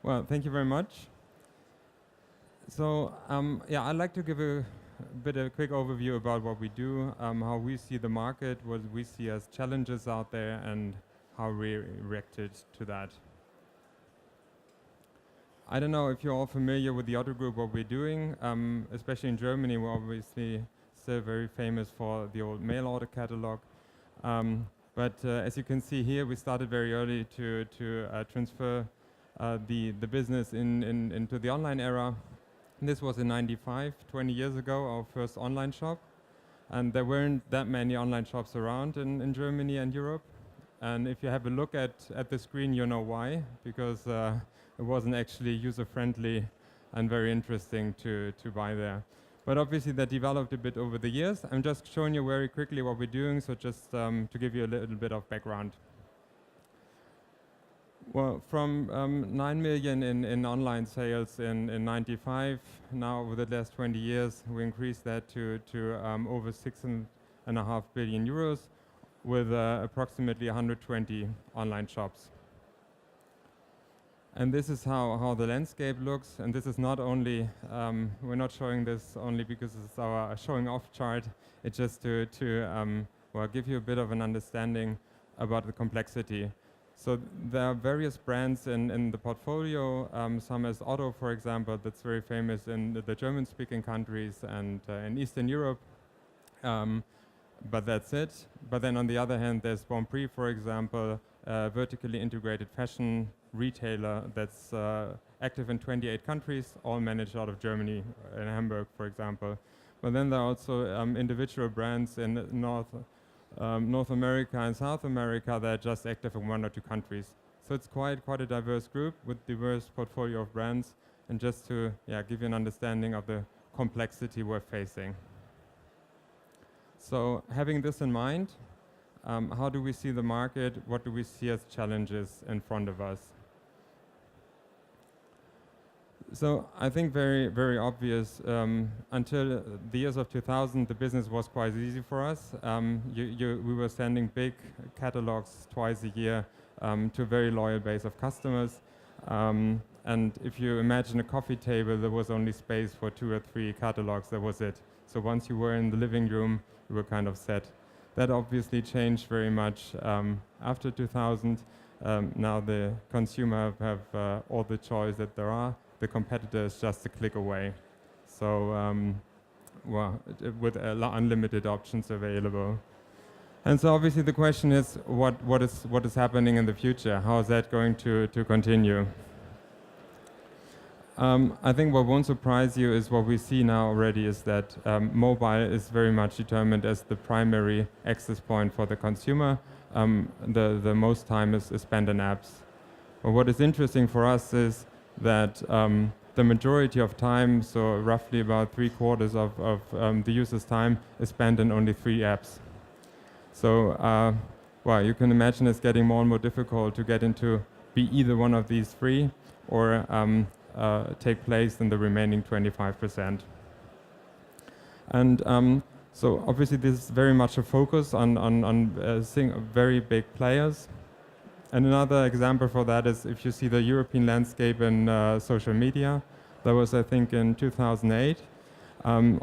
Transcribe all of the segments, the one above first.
Well, thank you very much. So, yeah, I'd like to give a quick overview about what we do, how we see the market, what we see as challenges out there, and how we reacted to that. I don't know if you're all familiar with the Otto Group, what we're doing, especially in Germany. We're obviously still very famous for the old mail order catalog. But as you can see here, we started very early to transfer the business into the online era. And this was in '95, 20 years ago, our first online shop. And there weren't that many online shops around in Germany and Europe. And if you have a look at the screen, you know why, because it wasn't actually user-friendly and very interesting to buy there. But obviously that developed a bit over the years. I'm just showing you very quickly what we're doing, so just to give you a little bit of background. Well, from 9 million in online sales in '95, now over the last 20 years, we increased that to over 6.5 billion euros with approximately 120 online shops. And this is how the landscape looks. And this is not only, we're not showing this only because it's our showing off chart. It's just to well, give you a bit of an understanding about the complexity. So there are various brands in the portfolio, some as Otto, for example, that's very famous in the German-speaking countries and in Eastern Europe. But that's it. But then on the other hand, there's Bonprix, for example, a vertically integrated fashion retailer that's active in 28 countries, all managed out of Germany, in Hamburg, for example. But then there are also individual brands in North America and South America that are just active in 1 or 2 countries. So it's quite a diverse group with diverse portfolio of brands, and just to give you an understanding of the complexity we're facing. So having this in mind, how do we see the market? What do we see as challenges in front of us? So I think very obvious. Until the years of 2000, the business was quite easy for us. We were sending big catalogs twice a year to a very loyal base of customers. And if you imagine a coffee table, there was only space for 2 or 3 catalogs. That was it. So once you were in the living room, you were kind of set. That obviously changed very much after 2000. Now the consumer have all the choice that there are. The competitor is just a click away. So well, with unlimited options available. And so obviously the question is, what is happening in the future? How is that going to continue? I think what won't surprise you is what we see now already is that mobile is very much determined as the primary access point for the consumer. The most time is spent on apps. But what is interesting for us is that the majority of time, so roughly about 3/4 of the user's time, is spent in only 3 apps. So, well, you can imagine it's getting more and more difficult to get into be either one of these 3 or take place in the remaining 25%. And so obviously this is very much a focus on very big players. And another example for that is if you see the European landscape in social media. That was, I think, in 2008,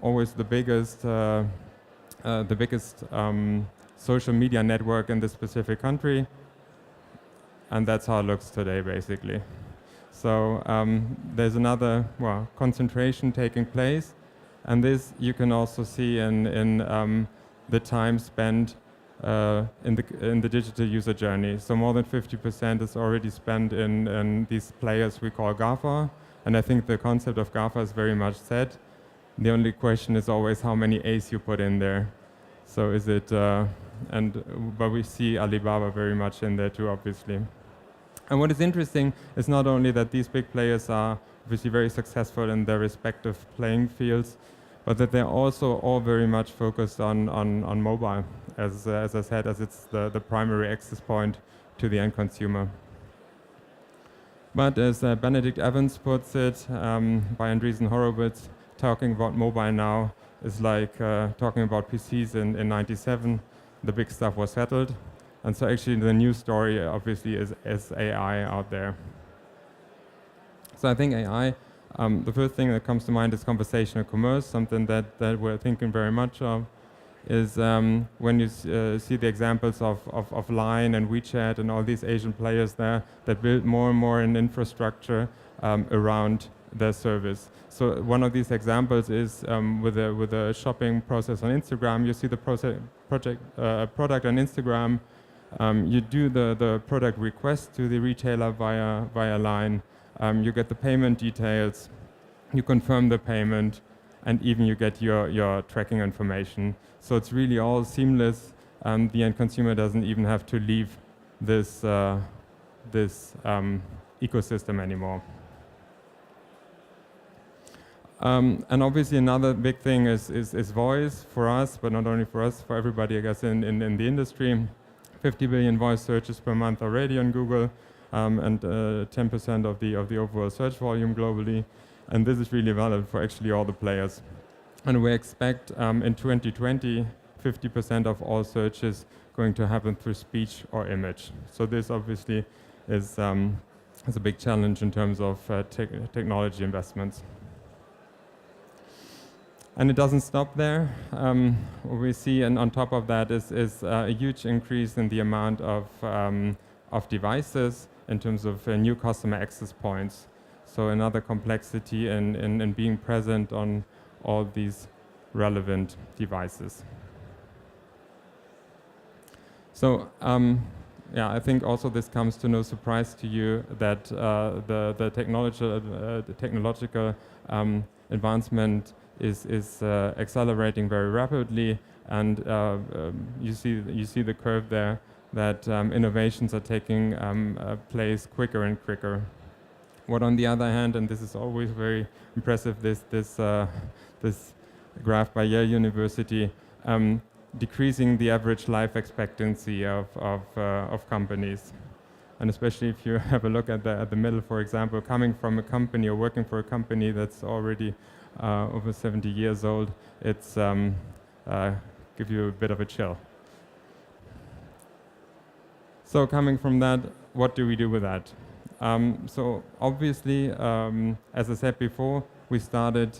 always the biggest social media network in this specific country. And that's how it looks today, basically. So there's another concentration taking place, and this you can also see in the time spent in the digital user journey. So more than 50% is already spent in these players we call GAFA, and I think the concept of GAFA is very much set. The only question is always how many A's you put in there. So is it, but we see Alibaba very much in there too, obviously. And what is interesting is not only that these big players are obviously very successful in their respective playing fields, but that they're also all very much focused on mobile, as I said, as it's the primary access point to the end consumer. But as Benedict Evans puts it, by Andreessen Horowitz, talking about mobile now is like talking about PCs in '97. The big stuff was settled. And so actually the new story obviously is AI out there. So I think AI, the first thing that comes to mind is conversational commerce, something that we're thinking very much of. Is when you see the examples of Line and WeChat and all these Asian players there that build more and more an infrastructure around their service. So one of these examples is with a shopping process on Instagram. You see the product on Instagram. You do the product request to the retailer via Line. You get the payment details. You confirm the payment, and even you get your tracking information. So it's really all seamless. The end consumer doesn't even have to leave this ecosystem anymore. And obviously another big thing is voice for us, but not only for us, for everybody, I guess, in the industry. 50 billion voice searches per month already on Google, and 10% of the overall search volume globally. And this is really valid for actually all the players. And we expect in 2020, 50% of all searches going to happen through speech or image. So this obviously is a big challenge in terms of technology investments. And it doesn't stop there. What we see, and on top of that, is a huge increase in the amount of devices in terms of new customer access points. So another complexity in being present on all these relevant devices. So yeah, I think also this comes to no surprise to you that the technological advancement is accelerating very rapidly, and you see the curve there that innovations are taking place quicker and quicker. What on the other hand, and this is always very impressive, this graph by Yale University, decreasing the average life expectancy of companies. And especially if you have a look at the middle, for example, coming from a company or working for a company that's already over 70 years old, it's give you a bit of a chill. So coming from that, what do we do with that? So obviously, as I said before, we started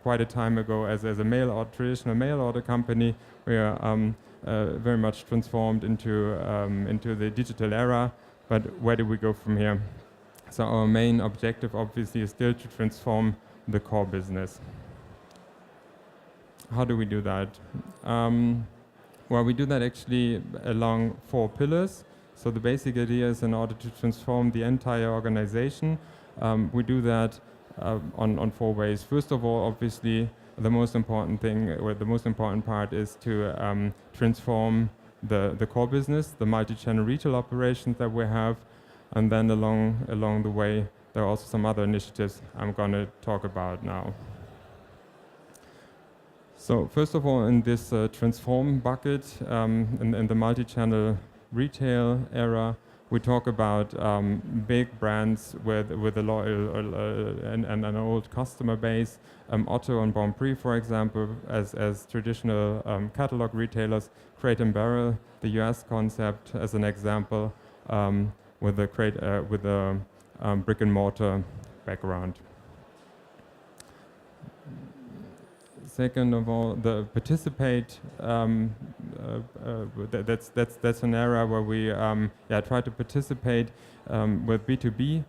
quite a time ago as a traditional mail order company. We are very much transformed into the digital era. But where do we go from here? So our main objective, obviously, is still to transform the core business. How do we do that? Well, we do that actually along 4 pillars. So the basic idea is, in order to transform the entire organization, we do that on 4 ways. First of all, obviously, the most important thing, or the most important part, is to transform the core business, the multi-channel retail operations that we have, and then along the way, there are also some other initiatives I'm going to talk about now. So first of all, in this transform bucket, in the multi-channel retail era, we talk about big brands with a loyal and an old customer base. Otto and Bonprix, for example, as traditional catalog retailers. Crate and Barrel, the US concept, as an example, with a brick and mortar background. Second of all, the participate. That's an area where we try to participate with B2B,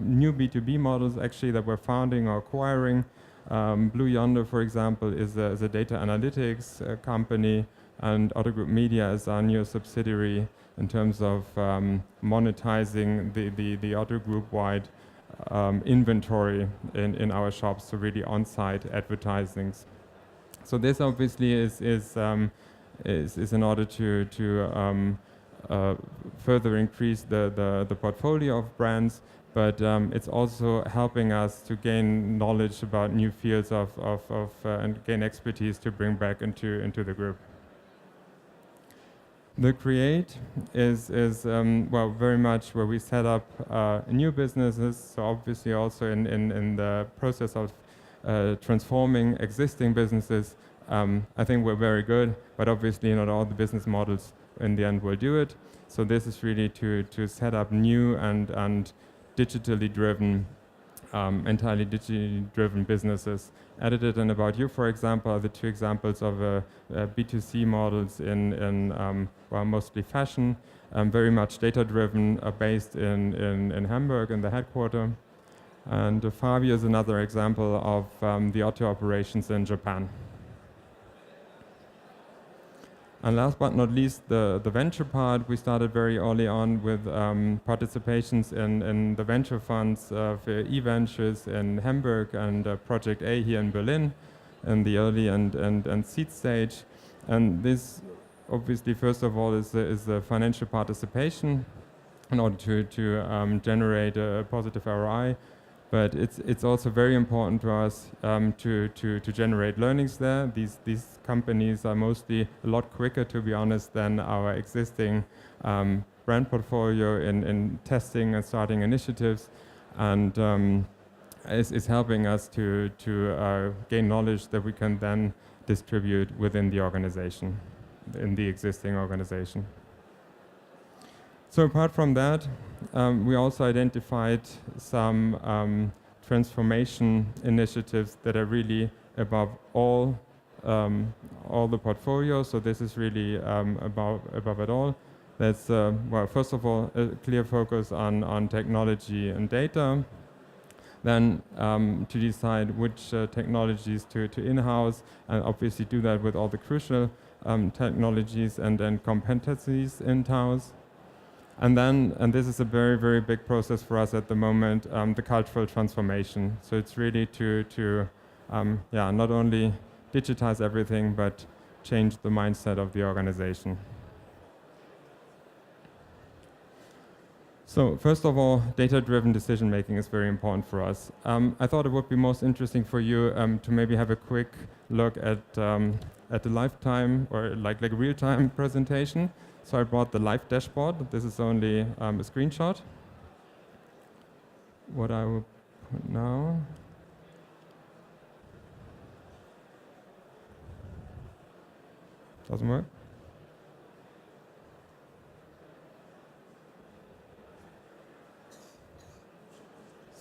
new B2B models actually that we're founding or acquiring. Blue Yonder, for example, is a data analytics company, and Otto Group Media is our new subsidiary in terms of monetizing the Otto Group-wide inventory in our shops, so really on-site advertising. So this obviously is in order to further increase the portfolio of brands, but it's also helping us to gain knowledge about new fields and gain expertise to bring back into the group. The create is well, very much where we set up new businesses. So obviously also in the process of transforming existing businesses, I think we're very good, but obviously not all the business models in the end will do it. So this is really to set up new and digitally driven entirely digitally driven businesses. Edited and About You, for example, are the two examples of B2C models in well, mostly fashion, very much data-driven, based in Hamburg, in the headquarter. And Fabio is another example of the Otto operations in Japan. And last but not least, the venture part. We started very early on with participations in the venture funds for eVentures in Hamburg and Project A here in Berlin in the early and seed stage. And this, obviously, first of all, is the financial participation in order to generate a positive ROI. But it's also very important to us to generate learnings there. These companies are mostly a lot quicker, to be honest, than our existing brand portfolio in testing and starting initiatives, and is helping us to gain knowledge that we can then distribute within the organization, in the existing organization. So apart from that, we also identified some transformation initiatives that are really above all the portfolio. So this is really above it all. That's well, first of all, a clear focus on technology and data. Then to decide which technologies to in-house, and obviously do that with all the crucial technologies and then competencies in-house. And then, and this is a very, very big process for us at the moment, the cultural transformation. So it's really to not only digitize everything, but change the mindset of the organization. So first of all, data-driven decision-making is very important for us. I thought it would be most interesting for you to maybe have a quick look at the lifetime or like a real-time presentation. So I brought the live dashboard. This is only a screenshot. What I will put now. Doesn't work.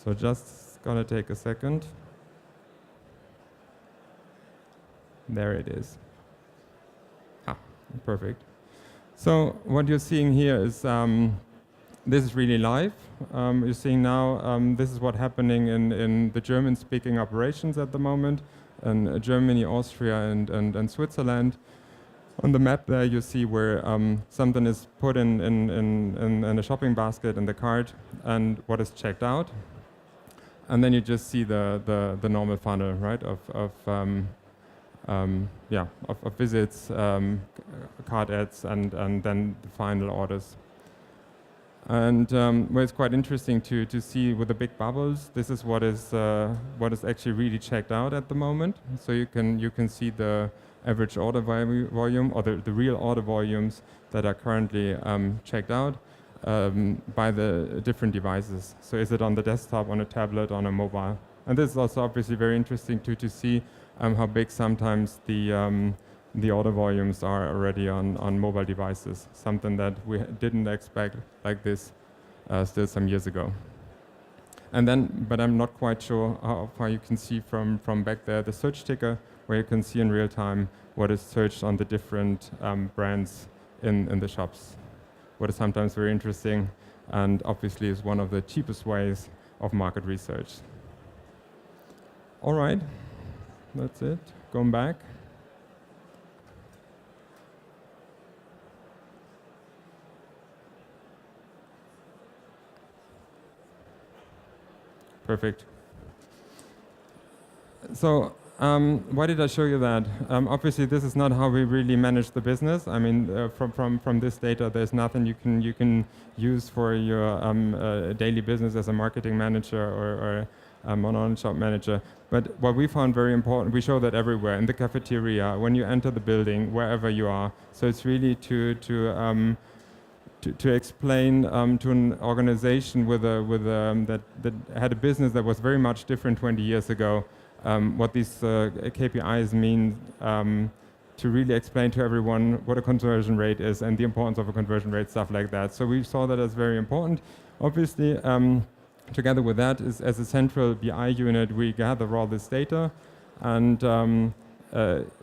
So just gonna take a second. There it is. Ah, perfect. So what you're seeing here is this is really live. You're seeing now this is what's happening in the German-speaking operations at the moment in Germany, Austria, and Switzerland. On the map there, you see where something is put in a shopping basket in the cart and what is checked out. And then you just see the normal funnel, right, of visits, card ads, and then the final orders. And well, it's quite interesting to see with the big bubbles. This is what is actually really checked out at the moment. So you can see the average order volume or the real order volumes that are currently checked out by the different devices. So is it on the desktop, on a tablet, on a mobile? And this is also obviously very interesting to see how big sometimes the order volumes are already on mobile devices, something that we didn't expect like this still some years ago. And then, but I'm not quite sure how far you can see from back there the search ticker, where you can see in real time what is searched on the different brands in the shops. What is sometimes very interesting and obviously is one of the cheapest ways of market research. All right. That's it. Going back. Perfect. So why did I show you that? Obviously, this is not how we really manage the business. I mean, from this data, there's nothing you can use for your daily business as a marketing manager or an online shop manager. But what we found very important, we show that everywhere, in the cafeteria, when you enter the building, wherever you are. So it's really to explain to an organization that had a business that was very much different 20 years ago, what these KPIs mean, to really explain to everyone what a conversion rate is and the importance of a conversion rate, stuff like that. So we saw that as very important. Obviously, together with that is, as a central BI unit, we gather all this data, and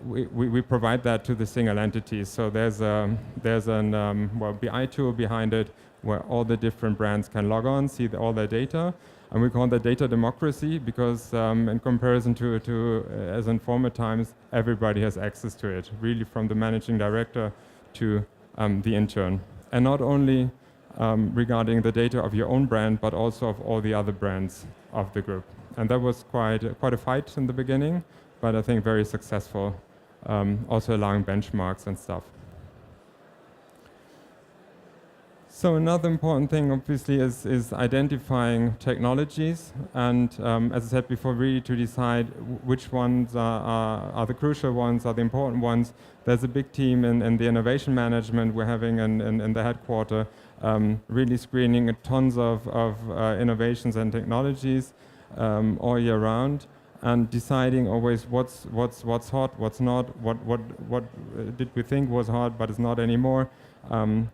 we provide that to the single entities. So there's an BI tool behind it where all the different brands can log on, see all their data, and we call that data democracy because in comparison to as in former times, everybody has access to it, really from the managing director to the intern. And not only regarding the data of your own brand, but also of all the other brands of the group. And that was quite a fight in the beginning, but I think very successful, also allowing benchmarks and stuff. So another important thing, obviously, is identifying technologies, and as I said before, really to decide which ones are the crucial ones, are the important ones. There's a big team in the innovation management we're having in the headquarters, really screening tons of innovations and technologies all year round, and deciding always what's hot, what's not, what did we think was hot but is not anymore.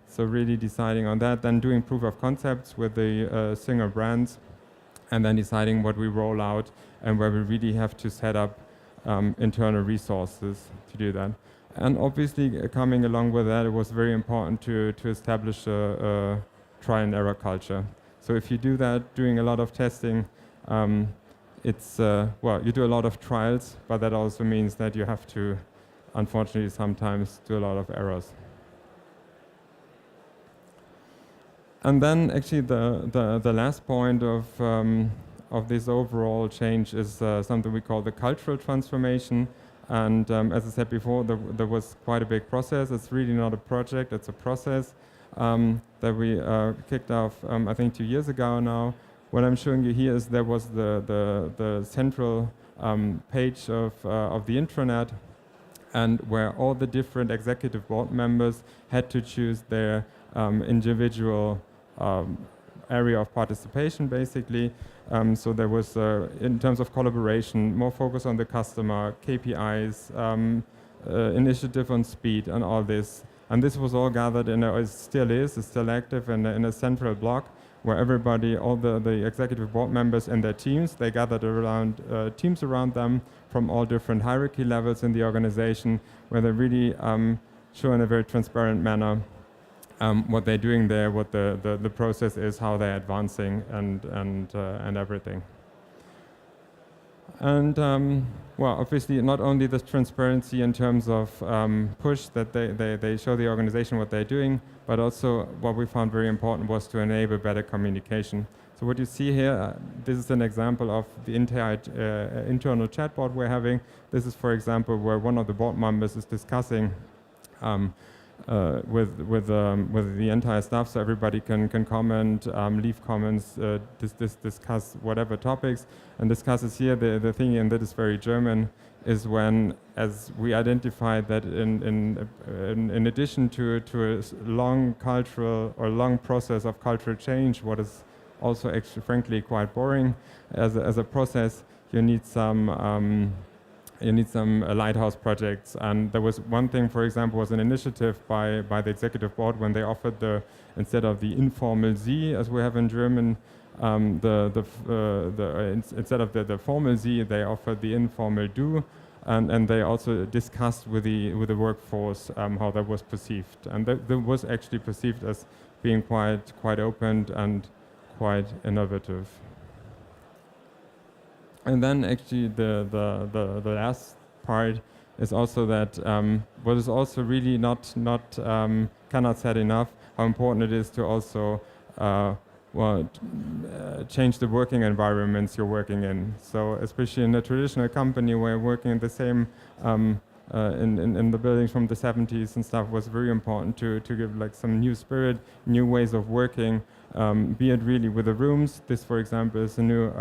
So really deciding on that, then doing proof of concepts with the single brands, and then deciding what we roll out and where we really have to set up internal resources to do that. And obviously coming along with that, it was very important to establish a try and error culture. So if you do that, doing a lot of testing, it's, you do a lot of trials, but that also means that you have to, unfortunately, sometimes do a lot of errors. And then actually the last point of this overall change is something we call the cultural transformation. And as I said before, there was quite a big process. It's really not a project, it's a process that we kicked off, I think 2 years ago now. What I'm showing you here is there was the central page of the intranet, and where all the different executive board members had to choose their individual area of participation, basically. So there was, in terms of collaboration, more focus on the customer, KPIs, initiative on speed, and all this. And this was all gathered it's still active in a central block where everybody, all the executive board members and their teams, they gathered around teams around them from all different hierarchy levels in the organization, where they really show in a very transparent manner what they're doing there, what the process is, how they're advancing, and everything. And obviously, not only this transparency in terms of push that they show the organization what they're doing, but also what we found very important was to enable better communication. So what you see here, this is an example of the entire internal chatbot we're having. This is, for example, where one of the board members is discussing with the entire staff, so everybody can comment, leave comments, discuss whatever topics, and discusses here. The thing, and that is very German, is when, as we identified that in addition to a long cultural or long process of cultural change, what is also actually frankly quite boring as a process, you need some lighthouse projects. And there was one thing, for example, was an initiative by the executive board when they offered instead of the informal Sie, as we have in German, instead of the formal Sie, they offered the informal Du, and they also discussed with the workforce how that was perceived, and that was actually perceived as being quite open and quite innovative. And then actually the last part is also that what is also really cannot said enough, how important it is to also change the working environments you're working in. So especially in a traditional company where working in the same in the buildings from the 70s and stuff, was very important to give like some new spirit, new ways of working, be it really with the rooms. This, for example, is a new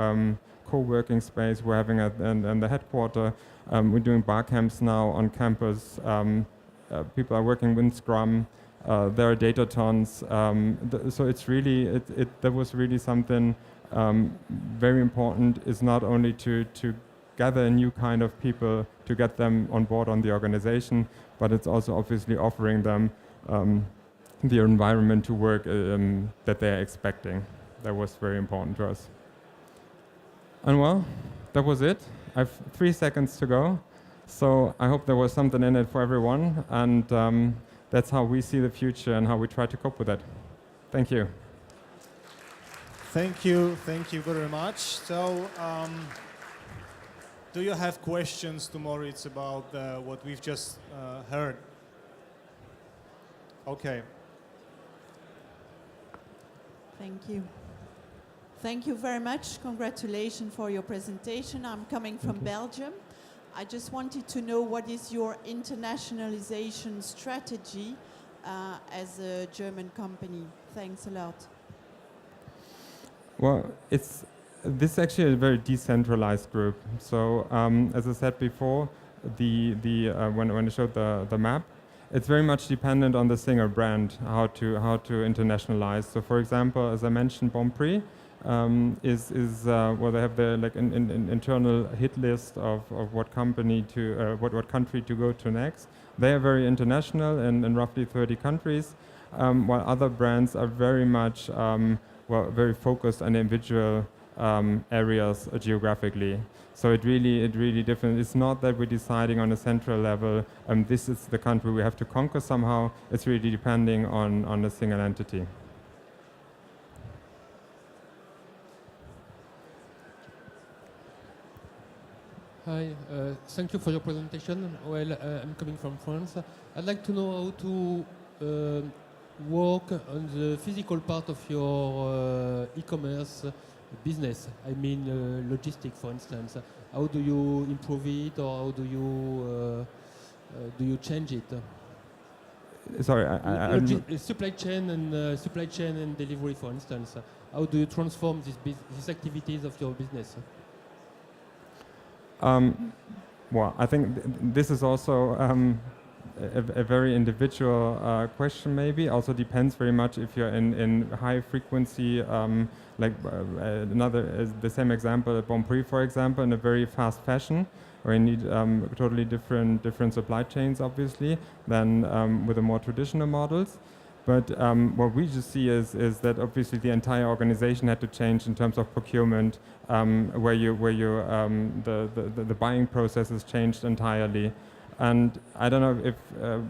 co-working space we're having at the headquarters. We're doing bar camps now on campus. People are working with Scrum. There are data tons. So it's really, that was really something very important, is not only to gather a new kind of people to get them on board on the organization, but it's also obviously offering them the environment to work that they're expecting. That was very important to us. And well, that was it. I have 3 seconds to go. So I hope there was something in it for everyone. And that's how we see the future and how we try to cope with it. Thank you. Thank you very much. So, do you have questions to Moritz about what we've just heard? Okay. Thank you. Thank you very much. Congratulations for your presentation. I'm coming from Belgium. I just wanted to know what is your internationalization strategy as a German company. Thanks a lot. Well, this is actually a very decentralized group. So as I said before, when I showed the map, it's very much dependent on the single brand how to internationalize. So for example, as I mentioned, Bonprix well, they have the internal hit list of what company to what country to go to next. They are very international in roughly 30 countries, while other brands are very much very focused on individual areas geographically. So it really different. It's not that we're deciding on a central level. This is the country we have to conquer somehow. It's really depending on a single entity. Hi, thank you for your presentation. Well, I'm coming from France. I'd like to know how to work on the physical part of your e-commerce business. I mean, logistics, for instance. How do you improve it, or how do you change it? Sorry, supply chain and delivery, for instance. How do you transform these activities of your business? Well, I think this is also a very individual question maybe. Also depends very much if you're in high frequency, the same example at Bonprix, for example, in a very fast fashion, where you need totally different supply chains, obviously, than with the more traditional models. But what we just see is that obviously the entire organization had to change in terms of procurement, where the buying process has changed entirely. And I don't know if,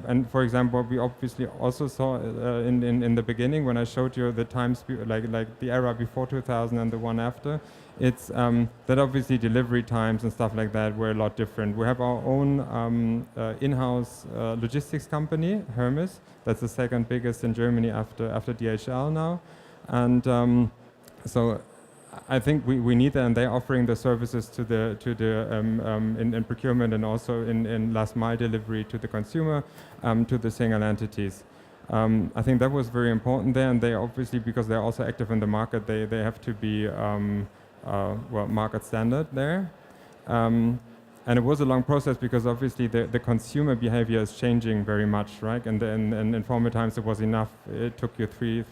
and for example, what we obviously also saw in the beginning when I showed you the times, like the era before 2000 and the one after, it's that obviously delivery times and stuff like that were a lot different. We have our own in-house logistics company, Hermes. That's the second biggest in Germany after DHL now. And so I think we need that, and they're offering the services to the in procurement and also in last mile delivery to the consumer, to the single entities. I think that was very important there, and they obviously, because they're also active in the market, they have to be market standard there. And it was a long process because obviously the consumer behavior is changing very much, right? And in former times it was enough. It took you 3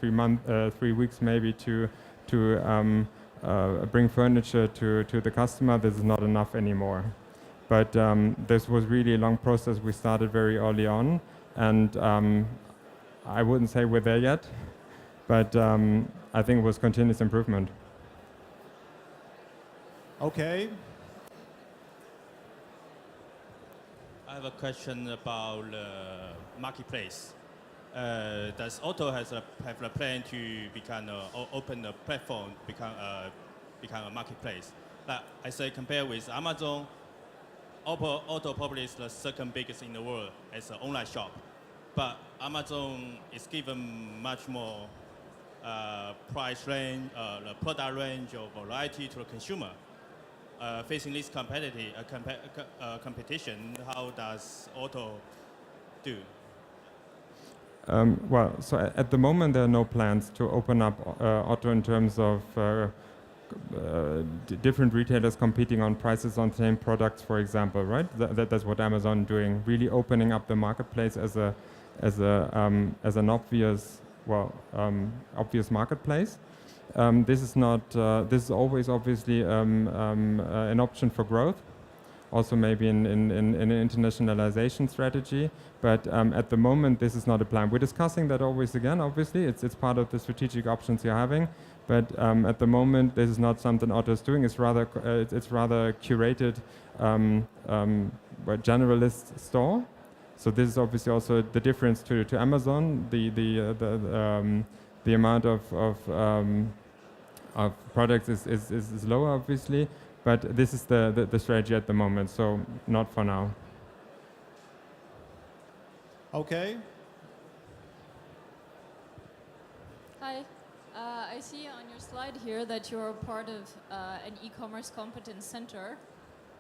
weeks maybe to bring furniture to the customer. This is not enough anymore. But this was really a long process. We started very early on, and I wouldn't say we're there yet, but I think it was continuous improvement. Okay. I have a question about marketplace. Does Otto have a plan to open a platform, become a marketplace? Like I say, compare with Amazon, Otto probably is the second biggest in the world as an online shop, but Amazon is given much more price range, the product range or variety to the consumer. Facing this competition, how does Otto do? Well, so at the moment there are no plans to open up Otto in terms of different retailers competing on prices on same products, for example, right? That's what Amazon doing, really opening up the marketplace as an obvious marketplace. This is not. This is always obviously an option for growth, also maybe in an internationalization strategy. But at the moment, this is not a plan. We're discussing that always again, obviously. It's part of the strategic options you're having. But at the moment, this is not something Otto is doing. It's rather curated generalist store. So this is obviously also the difference to Amazon. The amount of products is lower, obviously. But this is the strategy at the moment. So not for now. Okay. Hi. I see on your slide here that you're part of an e-commerce competence center.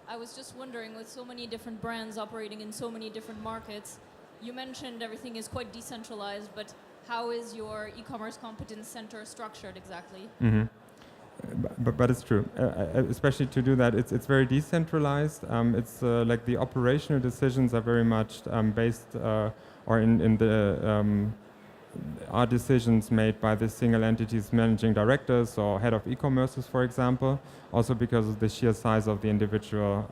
I was just wondering, with so many different brands operating in so many different markets, you mentioned everything is quite decentralized, but how is your e-commerce competence center structured exactly? Mm-hmm. But it's true, especially to do that. It's very decentralized. It's like the operational decisions are very much based or in the are decisions made by the single entities managing directors or head of e-commerces, for example, also because of the sheer size of the individual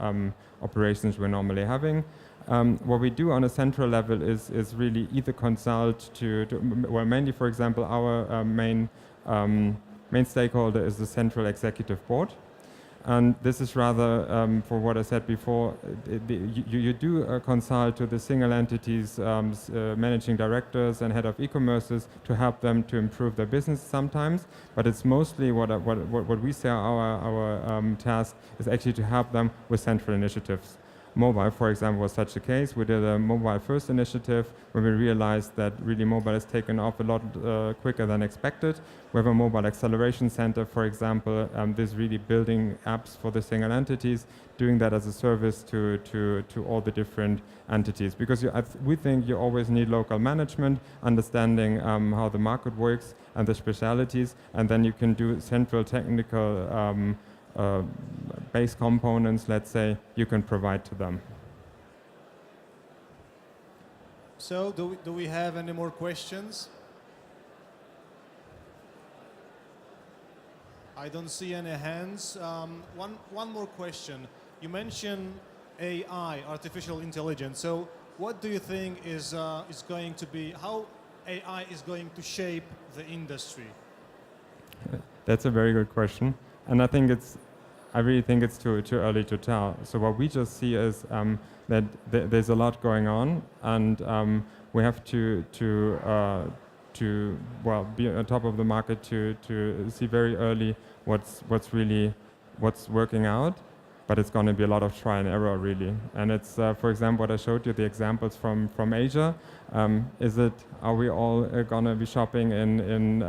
operations we're normally having. What we do on a central level is really either consult well, mainly, for example, our main stakeholder is the central executive board. And this is rather, for what I said before, you do consult to the single entities, managing directors and head of e-commerces to help them to improve their business sometimes. But it's mostly what we say our task is actually to help them with central initiatives. Mobile, for example, was such a case. We did a mobile first initiative where we realized that really mobile has taken off a lot quicker than expected. We have a mobile acceleration center, for example. This really building apps for the single entities, doing that as a service to all the different entities. Because we think you always need local management, understanding how the market works and the specialities, and then you can do central technical base components, let's say, you can provide to them. So do we have any more questions? I don't see any hands. One more question. You mentioned AI, artificial intelligence. So what do you think is going to be, how AI is going to shape the industry? That's a very good question. And I really think it's too early to tell. So what we just see is that there's a lot going on, and we have to be on top of the market to see very early what's working out. But it's going to be a lot of try and error, really. And it's, for example, what I showed you, the examples from Asia. Are we all going to be shopping in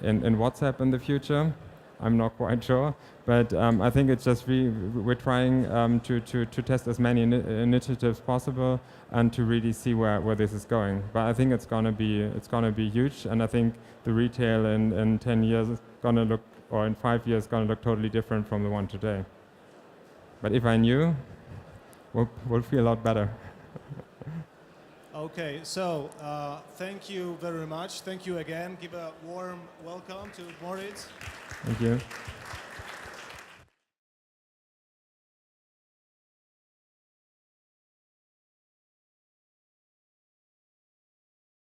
WhatsApp in the future? I'm not quite sure, but I think it's just we're trying to test as many initiatives possible and to really see where this is going. But I think it's gonna be huge, and I think the retail in 10 years is gonna look, or in 5 years, gonna look totally different from the one today. But if I knew, we'll feel a lot better. Okay, so thank you very much. Thank you again. Give a warm welcome to Moritz. Thank you.